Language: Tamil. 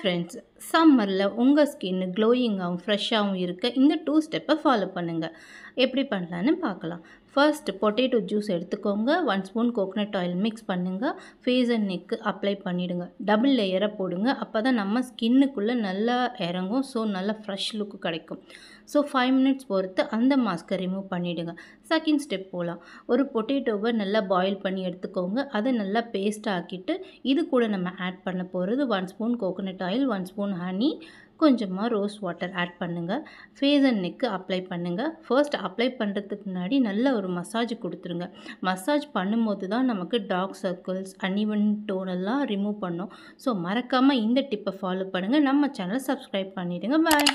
ஃப்ரெண்ட்ஸ், சம்மரில் உங்கள் ஸ்கின் க்ளோயிங்காகவும் ஃப்ரெஷ்ஷாகவும் இருக்க இந்த 2 ஸ்டெப்பை ஃபாலோ பண்ணுங்கள். எப்படி பண்ணலான்னு பார்க்கலாம். ஃபர்ஸ்ட் பொட்டேட்டோ ஜூஸ் எடுத்துக்கோங்க. 1 ஸ்பூன் கோகனட் ஆயில் மிக்ஸ் பண்ணுங்கள். ஃபேஸ் அண்ட் நெக்கு அப்ளை பண்ணிவிடுங்க. டபுள் லேயராக போடுங்க. அப்போ தான் நம்ம ஸ்கின்னுக்குள்ளே நல்லா இறங்கும். ஸோ நல்லா ஃப்ரெஷ் லுக்கு கிடைக்கும். ஸோ 5 மினிட்ஸ் பொறுத்து அந்த மாஸ்க்கை ரிமூவ் பண்ணிவிடுங்க. செகண்ட் ஸ்டெப் போகலாம். ஒரு பொட்டேட்டோவை நல்லா பாயில் பண்ணி எடுத்துக்கோங்க. அதை நல்லா பேஸ்ட் ஆக்கிட்டு இது கூட நம்ம ஆட் பண்ண போகிறது 1 spoon coconut oil, 1 spoon honey, கொஞ்சமாக ரோஸ் வாட்டர் ஆட் பண்ணுங்கள். ஃபேஸ் அண்ட் நெக்கு அப்ளை பண்ணுங்கள். ஃபர்ஸ்ட் அப்ளை பண்ணுறதுக்கு முன்னாடி நல்ல ஒரு மசாஜ் கொடுத்துருங்க. மசாஜ் பண்ணும்போது தான் நமக்கு டார்க் சர்க்கிள்ஸ், அன்இவன் டோன் எல்லாம் ரிமூவ் பண்ணும். ஸோ மறக்காமல் இந்த டிப்பை ஃபாலோ பண்ணுங்கள். நம்ம சேனலை சப்ஸ்கிரைப் பண்ணிவிடுங்க. பாய்.